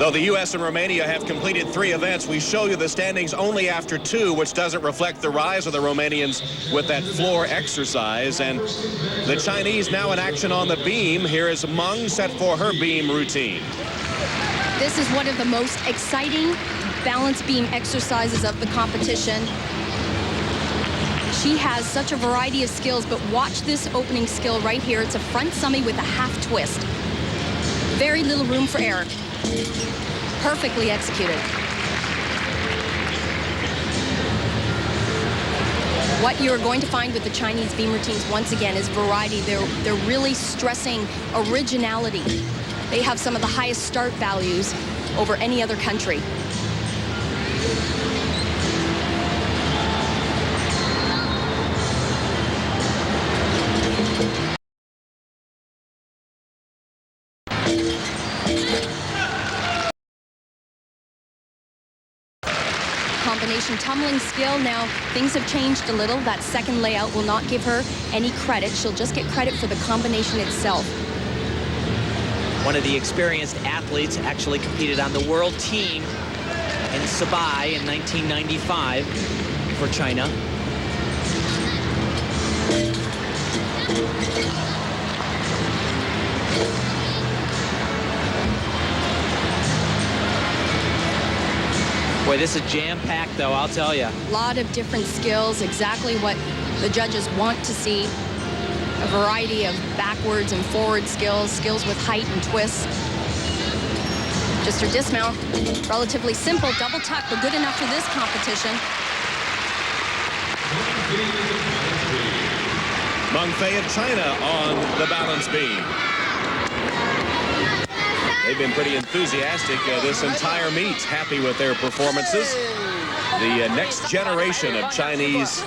So the U.S. and Romania have completed 3 events. We show you the standings only after 2, which doesn't reflect the rise of the Romanians with that floor exercise. And the Chinese now in action on the beam. Here is Meng set for her beam routine. This is one of the most exciting balance beam exercises of the competition. She has such a variety of skills, but watch this opening skill right here. It's a front summy with a half twist. Very little room for error. Perfectly executed. What you're going to find with the Chinese beam routines, once again, is variety. They're really stressing originality. They have some of the highest start values over any other country. Combination tumbling skill. Now, things have changed a little. That second layout will not give her any credit. She'll just get credit for the combination itself. One of the experienced athletes actually competed on the world team in Sabai in 1995 for China. Boy, this is jam-packed, though, I'll tell you. A lot of different skills, exactly what the judges want to see. A variety of backwards and forward skills, skills with height and twists. Just her dismount, relatively simple, double tuck, but good enough for this competition. Meng Fei of China on the balance beam. They've been pretty enthusiastic this entire meet, happy with their performances. The next generation of Chinese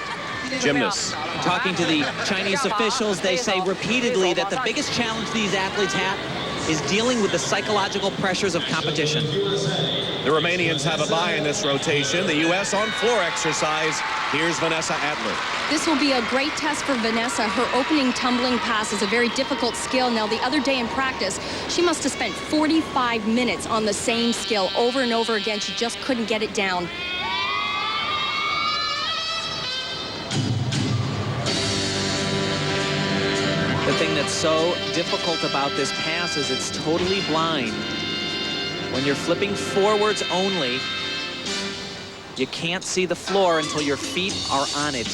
gymnasts. Talking to the Chinese officials, they say repeatedly that the biggest challenge these athletes have is dealing with the psychological pressures of competition. The Romanians have a bye in this rotation. The U.S. on floor exercise. Here's Vanessa Atler. This will be a great test for Vanessa. Her opening tumbling pass is a very difficult skill. Now, the other day in practice, she must have spent 45 minutes on the same skill over and over again. She just couldn't get it down. The thing that's so difficult about this pass is it's totally blind. When you're flipping forwards only, you can't see the floor until your feet are on it.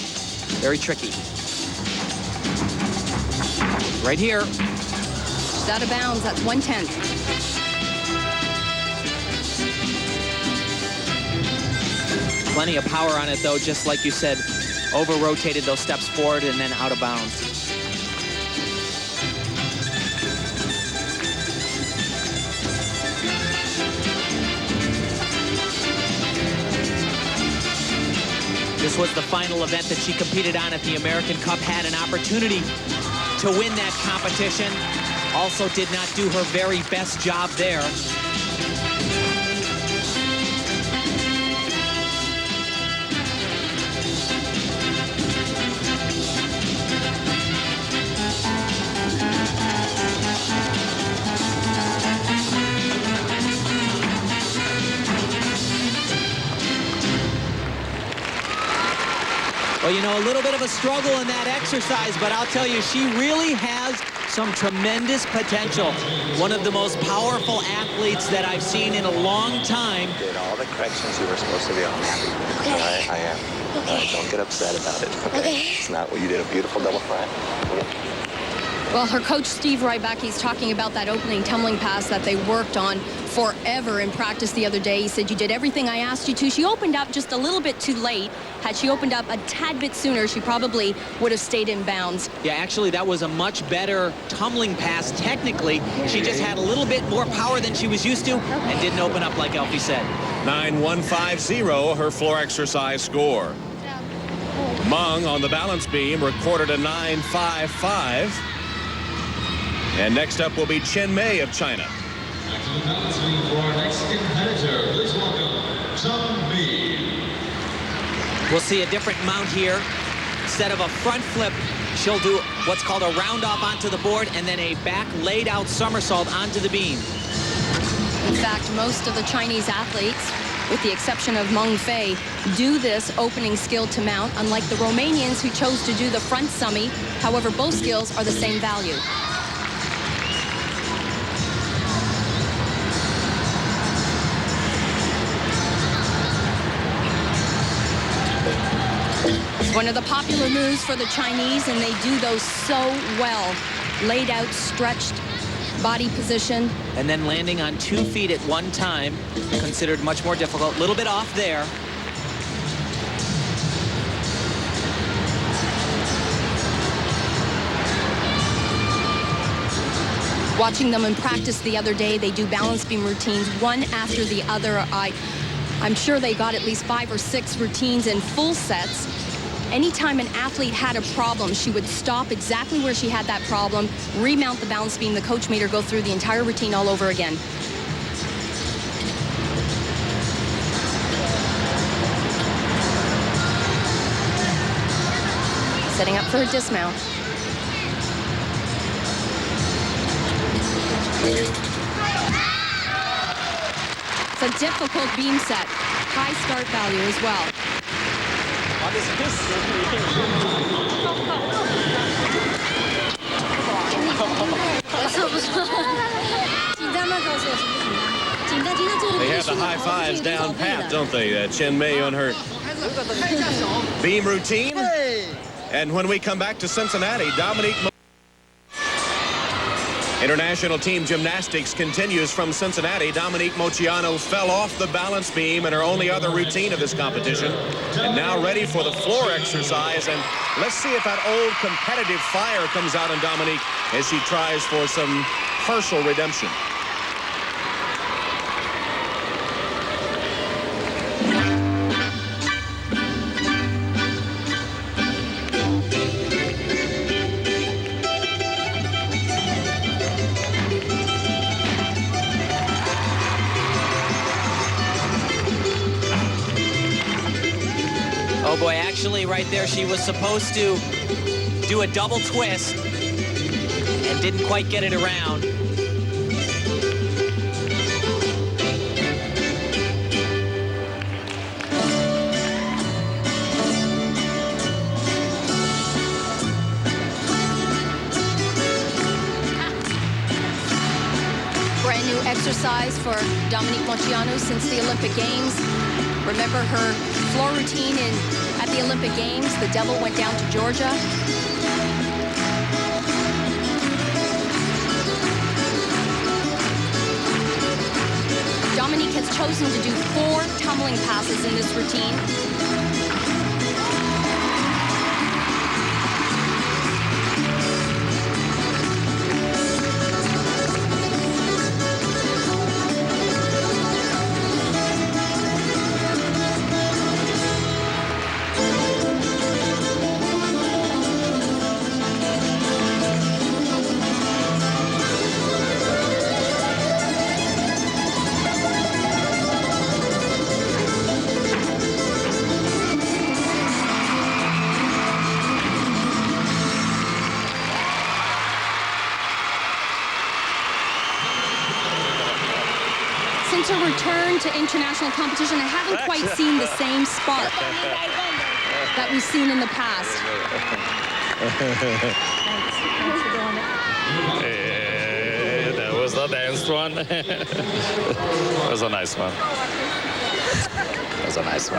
Very tricky. Right here. She's out of bounds. That's 1/10. Plenty of power on it, though, just like you said. Over-rotated those steps forward and then out of bounds. This was the final event that she competed on at the American Cup, had an opportunity to win that competition. Also did not do her very best job there. Well, you know, a little bit of a struggle in that exercise, but I'll tell you, she really has some tremendous potential. One of the most powerful athletes that I've seen in a long time. You did all the corrections you were supposed to do. I'm happy. Okay. All right, I am. Okay. All right, don't get upset about it. Okay. It's not what you did. A beautiful double front. Yeah. Well, her coach, Steve Rybacki's talking about that opening tumbling pass that they worked on forever in practice the other day. He said, you did everything I asked you to. She opened up just a little bit too late. Had she opened up a tad bit sooner, she probably would have stayed in bounds. Yeah, actually, that was a much better tumbling pass technically. She just had a little bit more power than she was used to and didn't open up like Elfie said. 9.150, her floor exercise score. Meng on the balance beam recorded a 9.55. And next up will be Chen of China. Back to the balance beam for our next competitor. Please welcome Dominique. We'll see a different mount here. Instead of a front flip, she'll do what's called a round off onto the board and then a back laid out somersault onto the beam. In fact, most of the Chinese athletes, with the exception of Meng, do this opening skill to mount, unlike the Romanians who chose to do the front summy. However, both skills are the same value. It's one of the popular moves for the Chinese, and they do those so well. Laid out, stretched body position. And then landing on 2 feet at one time, considered much more difficult. A little bit off there. Watching them in practice the other day, they do balance beam routines one after the other. I'm sure they got at least 5 or 6 routines in full sets. Anytime an athlete had a problem, she would stop exactly where she had that problem, remount the balance beam. The coach made her go through the entire routine all over again. Setting up for a dismount. It's a difficult beam set. High start value as well. They have the high fives down pat, don't they? Chen Mei on her beam routine. And when we come back to Cincinnati, Dominique. International team gymnastics continues from Cincinnati. Dominique Moceanu fell off the balance beam in her only other routine of this competition. And now ready for the floor exercise. And let's see if that old competitive fire comes out in Dominique as she tries for some partial redemption. Oh boy, actually right there she was supposed to do a double twist and didn't quite get it around. Brand new exercise for Dominique Moceanu since the Olympic Games. Remember her floor routine at the Olympic Games? The devil went down to Georgia. Dominique has chosen to do 4 tumbling passes in this routine. Since her return to international competition, I haven't quite seen the same spark that we've seen in the past. That was the dance one. It was a nice one. It was a nice one.